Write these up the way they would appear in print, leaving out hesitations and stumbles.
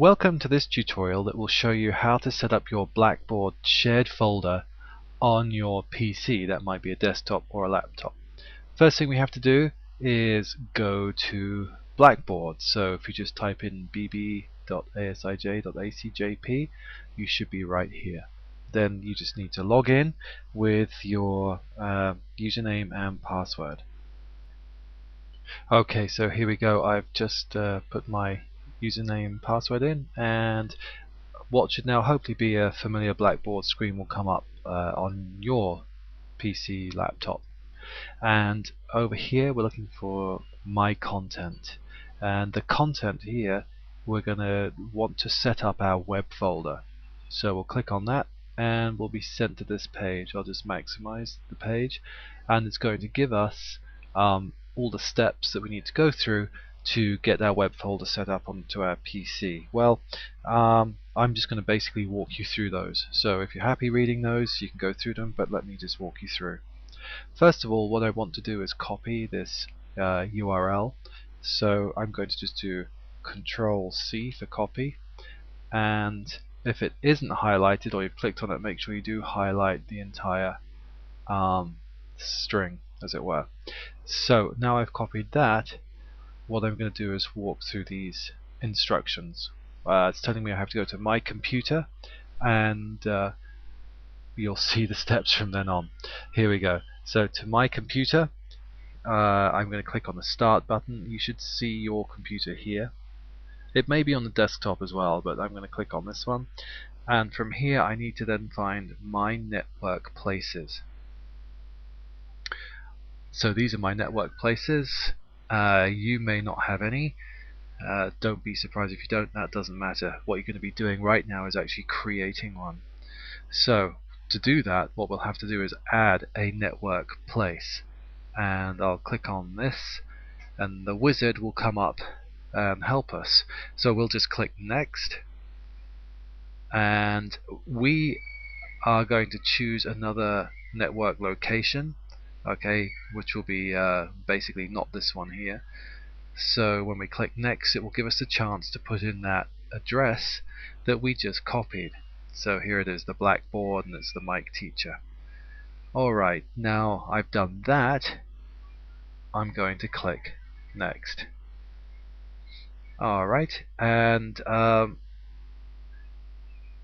Welcome to this tutorial that will show you how to set up your BlacBoard shared folder on your PC. That might be a desktop or a laptop. First thing we have to do is go to BlacBoard. So if you just type in bb.asij.acjp, you should be right here. Then you just need to log in with your username and password. Okay, so here we go. I've just put my username and password in, and what should now hopefully be a familiar BlacBoard screen will come up on your PC laptop. And over here we're looking for my content, and the content here we're going to want to set up our web folder. So we'll click on that and we'll be sent to this page. I'll just maximize the page, and it's going to give us all the steps that we need to go through to get our web folder set up onto our PC. Well, I'm just going to basically walk you through those. So if you're happy reading those, you can go through them, but let me just walk you through. First of all, what I want to do is copy this URL. So I'm going to just do Control-C for copy, and if it isn't highlighted or you've clicked on it, make sure you do highlight the entire string, as it were. So now I've copied that, what I'm going to do is walk through these instructions. It's telling me I have to go to my computer, and you'll see the steps from then on. Here we go. So to my computer, I'm going to click on the start button. You should see your computer here. It may be on the desktop as well, but I'm going to click on this one, and from here I need to then find my network places. So these are my network places. You may not have any. Don't be surprised if you don't. That doesn't matter. What you're going to be doing right now is actually creating one. So to do that, what we'll have to do is add a network place, and I'll click on this and the wizard will come up and help us. So we'll just click next, and we are going to choose another network location, okay, which will be basically not this one here. So when we click next, it will give us a chance to put in that address that we just copied. So here it is, the BlacBoard, and it's the mic teacher. Alright, now I've done that, I'm going to click next. Alright, and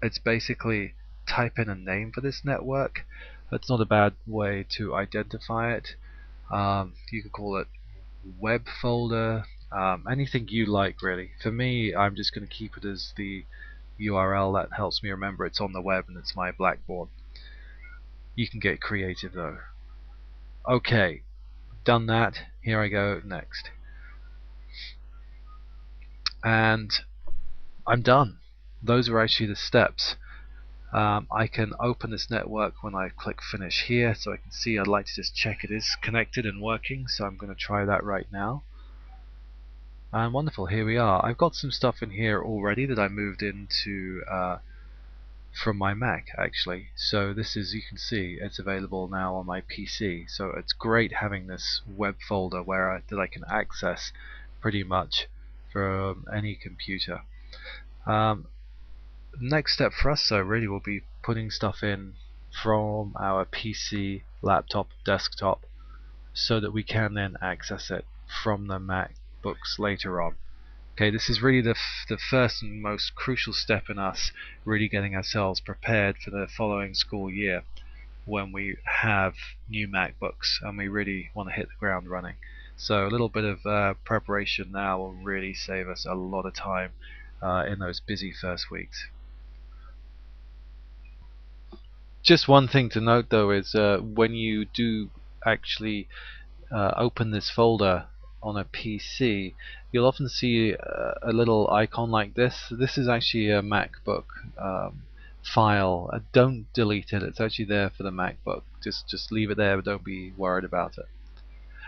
it's basically type in a name for this network. That's not a bad way to identify it. You could call it web folder, anything you like really. For me, I'm just going to keep it as the URL. That helps me remember it's on the web and it's my BlacBoard. You can get creative though. Okay, done that. Here I go next, and I'm done. Those are actually the steps. I can open this network when I click finish here, so I can see. I'd like to just check it is connected and working, so I'm going to try that right now. And wonderful, here we are. I've got some stuff in here already that I moved into from my Mac actually. So this is, you can see, it's available now on my PC. So it's great having this web folder where that I can access pretty much from any computer. Next step for us though really will be putting stuff in from our PC, laptop, desktop, so that we can then access it from the MacBooks later on. Okay, this is really the first and most crucial step in us really getting ourselves prepared for the following school year, when we have new MacBooks and we really want to hit the ground running. So a little bit of preparation now will really save us a lot of time in those busy first weeks. Just one thing to note though is when you do actually open this folder on a PC, you'll often see a little icon like this. This is actually a MacBook file. Don't delete it. It's actually there for the MacBook. Just leave it there, but don't be worried about it.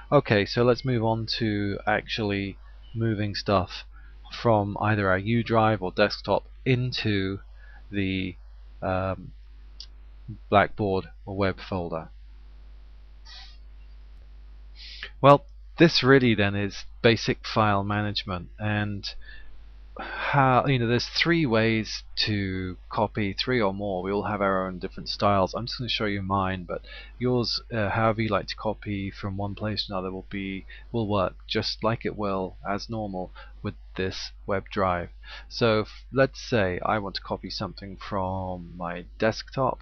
Okay, so let's move on to actually moving stuff from either our U drive or desktop into the BlacBoard or web folder. Well, this really then is basic file management, and how, there's three ways to copy, three or more. We all have our own different styles. I'm just going to show you mine, but yours, however you like to copy from one place to another, will work just like it will as normal with this web drive. So let's say I want to copy something from my desktop.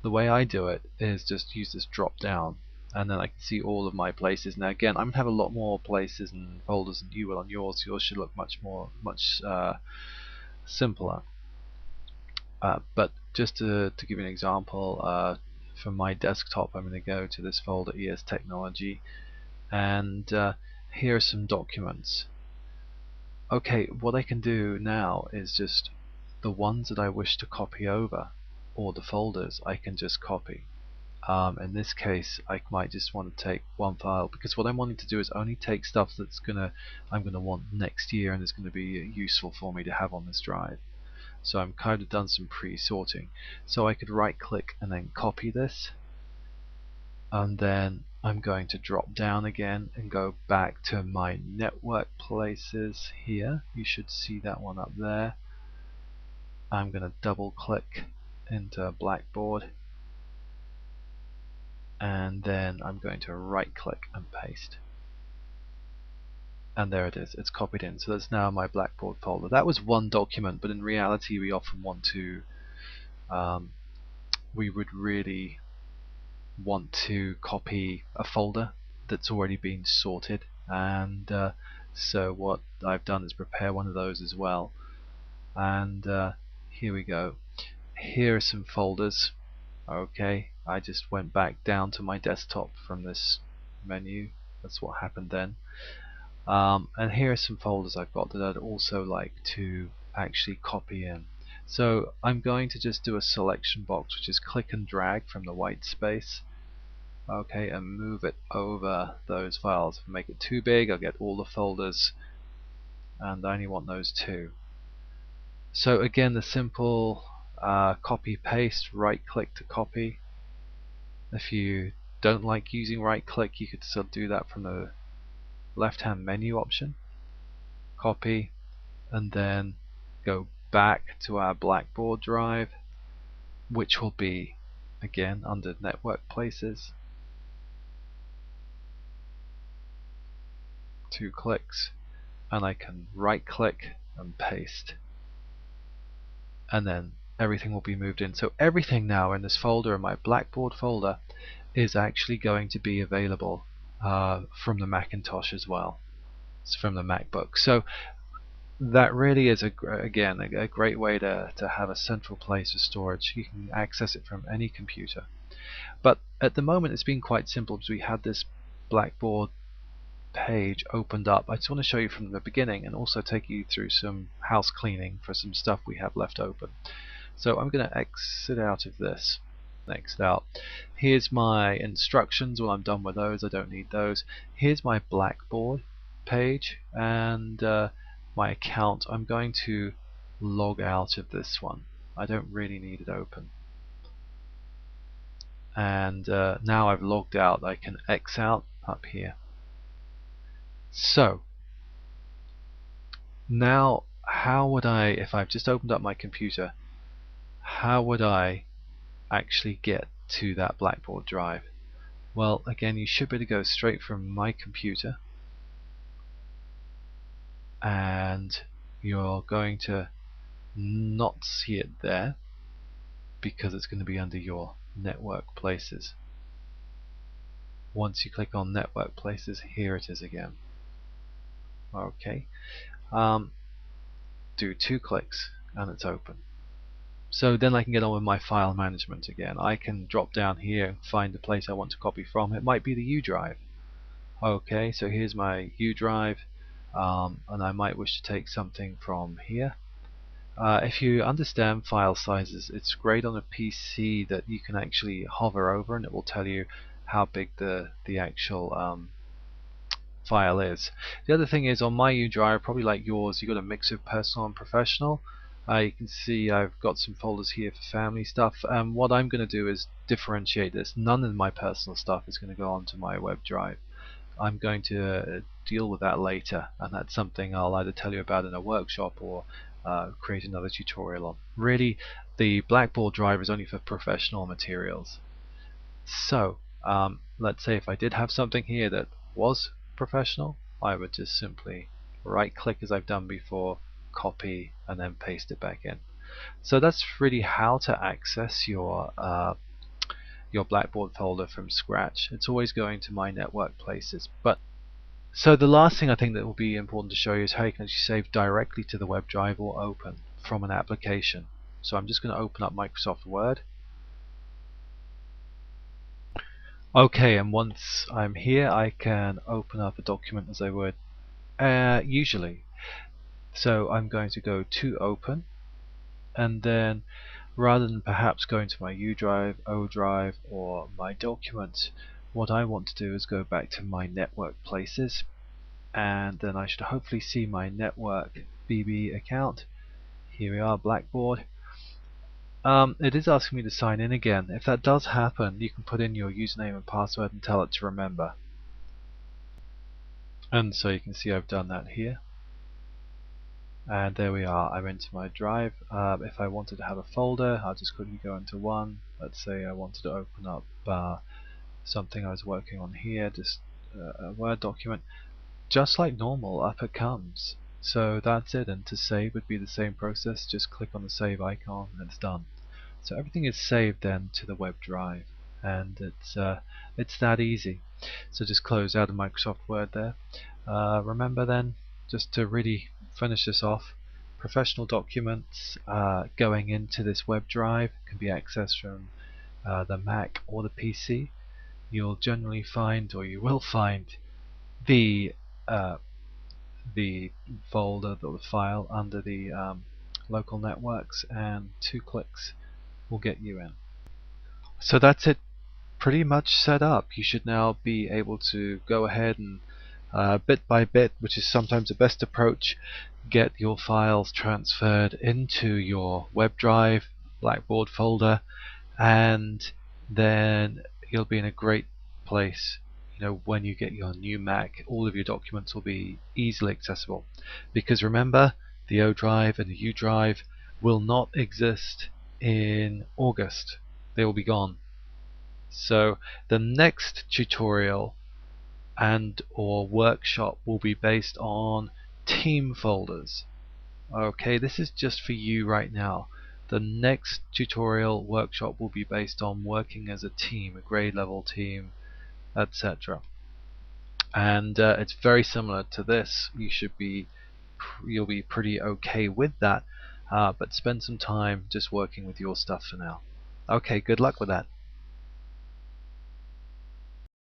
The way I do it is just use this drop down, and then I can see all of my places. Now again, I'm going to have a lot more places and folders than you will on yours. Yours should look much simpler. But just to give you an example, from my desktop, I'm going to go to this folder, ES Technology, and here are some documents. Okay, what I can do now is just the ones that I wish to copy over, or the folders, I can just copy. In this case, I might just want to take one file, because what I'm wanting to do is only take stuff I'm gonna want next year and is going to be useful for me to have on this drive. So I'm kind of done some pre-sorting. So I could right click and then copy this, and then I'm going to drop down again and go back to my network places here. You should see that one up there. I'm going to double click into BlacBoard, and then I'm going to right click and paste, and there it is, it's copied in. So that's now my BlacBoard folder. That was one document, but in reality we often want to we would really want to copy a folder that's already been sorted, and so what I've done is prepare one of those as well. And here we go. Here are some folders. Okay, I just went back down to my desktop from this menu. That's what happened then. And here are some folders I've got that I'd also like to actually copy in. So I'm going to just do a selection box, which is click and drag from the white space. Okay, and move it over those files. If I make it too big, I'll get all the folders, and I only want those two. So again, the simple copy paste, right click to copy. If you don't like using right click, you could still do that from the left hand menu option. Copy, and then go back to our BlacBoard drive, which will be again under network places. 2 clicks, and I can right click and paste, and then everything will be moved in. So everything now in this folder, in my BlacBoard folder, is actually going to be available from the Macintosh as well. It's from the MacBook. So that really is again a great way to have a central place of storage. You can access it from any computer. But at the moment it's been quite simple, because we had this BlacBoard page opened up. I just want to show you from the beginning and also take you through some house cleaning for some stuff we have left open. So I'm going to exit out of this. Exit out. Here's my instructions. Well, I'm done with those. I don't need those. Here's my BlacBoard page and my account. I'm going to log out of this one. I don't really need it open. And now I've logged out, I can X out up here. So now how would I, if I've just opened up my computer, how would I actually get to that BlacBoard drive? Well, again, you should be able to go straight from my computer, and you're going to not see it there because it's going to be under your network places. Once you click on network places, here it is again. Okay, do 2 clicks and it's open. So then I can get on with my file management again. I can drop down here and find the place I want to copy from. It might be the U drive. Okay, so here's my U drive, and I might wish to take something from here. If you understand file sizes, it's great on a PC that you can actually hover over and it will tell you how big the actual file is. The other thing is, on my U drive, probably like yours, you've got a mix of personal and professional. You can see I've got some folders here for family stuff. What I'm going to do is differentiate this. None of my personal stuff is going to go onto my web drive. I'm going to deal with that later, and that's something I'll either tell you about in a workshop or create another tutorial on. Really, the BlacBoard driver is only for professional materials. So let's say if I did have something here that was professional, I would just simply right click as I've done before, copy, and then paste it back in. So that's really how to access your BlacBoard folder from scratch. It's always going to My Network Places. So the last thing I think that will be important to show you is how you can actually save directly to the web drive or open from an application. So I'm just going to open up Microsoft Word. Okay, and once I'm here, I can open up a document as I would usually. So I'm going to go to Open, and then rather than perhaps going to my U drive, O drive, or my documents, what I want to do is go back to my network places, and then I should hopefully see my network BB account. Here we are, BlacBoard. It is asking me to sign in again. If that does happen, you can put in your username and password and tell it to remember. And so you can see I've done that here. And there we are, I'm into my drive. If I wanted to have a folder, I'll just quickly go into one. Let's say I wanted to open up something I was working on here, just a Word document. Just like normal, up it comes. So that's it, and to save would be the same process. Just click on the save icon and it's done. So everything is saved then to the web drive, and it's that easy. So just close out of Microsoft Word there. Remember then, just to really finish this off, professional documents going into this web drive can be accessed from the Mac or the PC. You'll generally find, or you will find, the folder or the file under the local networks, and 2 clicks will get you in. So that's it, pretty much set up. You should now be able to go ahead and bit by bit, which is sometimes the best approach, get your files transferred into your web drive, BlacBoard folder, and then you'll be in a great place. When you get your new Mac, all of your documents will be easily accessible, because remember, the O drive and the U drive will not exist in August. They will be gone. So the next tutorial and or workshop will be based on team folders. Okay, this is just for you right now. The next tutorial workshop will be based on working as a team, a grade level team, etc. And it's very similar to this. You'll be pretty okay with that, but spend some time just working with your stuff for now. Okay, good luck with that.